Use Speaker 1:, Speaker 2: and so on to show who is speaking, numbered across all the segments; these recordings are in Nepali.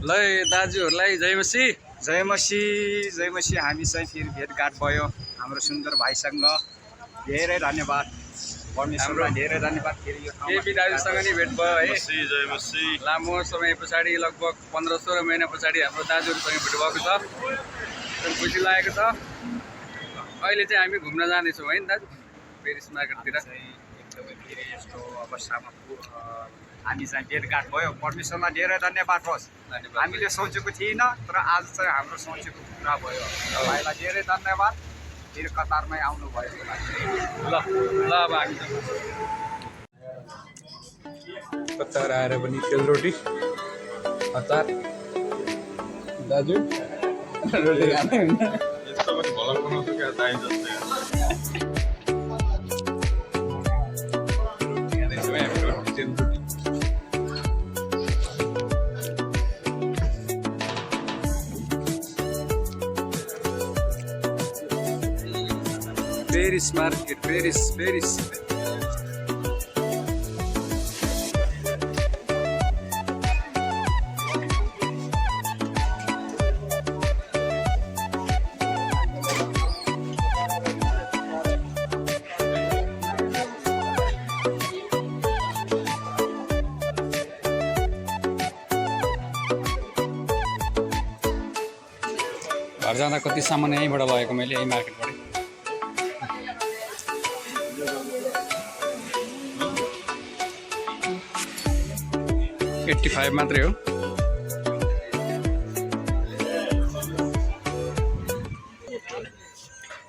Speaker 1: ल दाजुहरूलाई जय मसी।
Speaker 2: जय मसी हामी चाहिँ फेरि भेटघाट भयो हाम्रो सुन्दर भाइसँग। धेरै धन्यवाद परमेश्वरलाई, धेरै धन्यवाद। फेरि यो
Speaker 1: केपी दाजुसँग नि भेट भयो है।
Speaker 3: जय मसी।
Speaker 1: लामो समय पछाडि लगभग 15-16 महिना पछाडि हाम्रो दाजुहरूसँग भेट भएको छ। एकदम खुसी लागेको छ। अहिले चाहिँ हामी घुम्न जाँदैछौँ है दाजु, पेरिस मार्केटतिर।
Speaker 2: एकदमै फेरि यस्तो अवस्थामा हामी चाहिँ भेटघाट भयो। परमेश्वरलाई धेरै धन्यवाद होस्। हामीले सोचेको थिएन तर आज चाहिँ हाम्रो सोचेको पुरा भयो। भाइलाई धेरै धन्यवाद फेरि कतारमै आउनु भएको लागि।
Speaker 1: ल अब हामी
Speaker 3: कतार आएर पनि सेलरोटी अचार दाजु रोटी खाने हुन्छ। यस्तो पनि भला बनाउँछ क्या दाइ जस्तै।
Speaker 1: Paris market, Paris Paris. घर जाँदा कति सामान यहीँबाट लगेको मैले, यही मार्केटबाट। 85 मात्रै हो।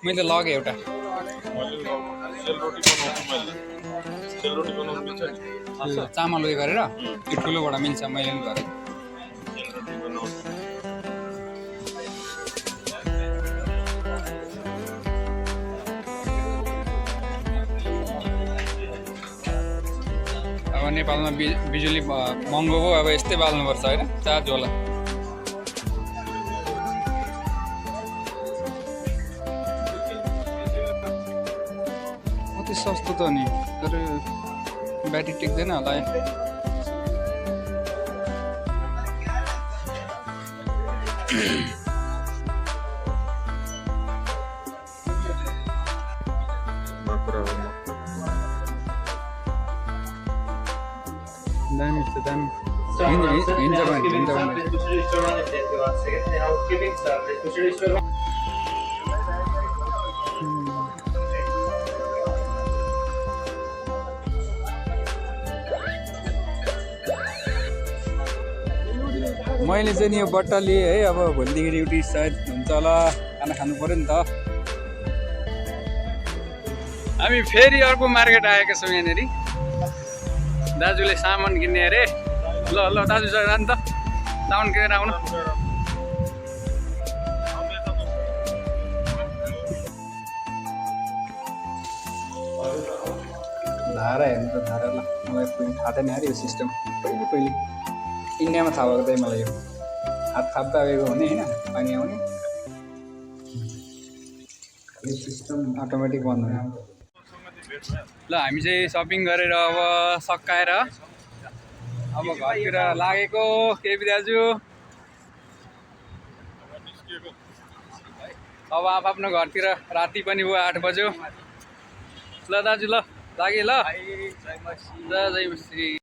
Speaker 1: मैले लगेँ एउटा। चामल उयो गरेर त्यो ठुलोबाट मिल्छ, मैले पनि गरेँ। अब नेपालमा बिजुली महँगो हो, अब यस्तै बाल्नुपर्छ होइन, चार्ज होला। कति सस्तो त नि, तर ब्याट्री टिक्दैन होला है। दामी छ, दामी हिँड्छ मैले चाहिँ नि यो बट्टा लिएँ है। अब भोलिदेखि ड्युटी सायद हुन्छ होला, खाना खानु पऱ्यो नि त। हामी फेरि अर्को मार्केट आएका छौँ यहाँनिर। दाजुले सामान किन्ने अरे। ल ल दाजु जानु त, सामान किनेर आउनु। धारा हेर्नु त, धारा। ल मलाई थाहा थिएन अरे यो सिस्टम। पहिले इन्डियामा थाहा भएको चाहिँ मलाई यो हात थाप्दा आएको हुने होइन, पानी आउने यो सिस्टम अटोमेटिक बन्द हुने। ल हामी चाहिँ सपिङ गरेर अब सकाएर अब घरतिर लागेको। केपी दाजु अब आफ्नो घरतिर राति पनि भयो, 8 बज्यो। ल दाजु ल लागे। ल जय मसी।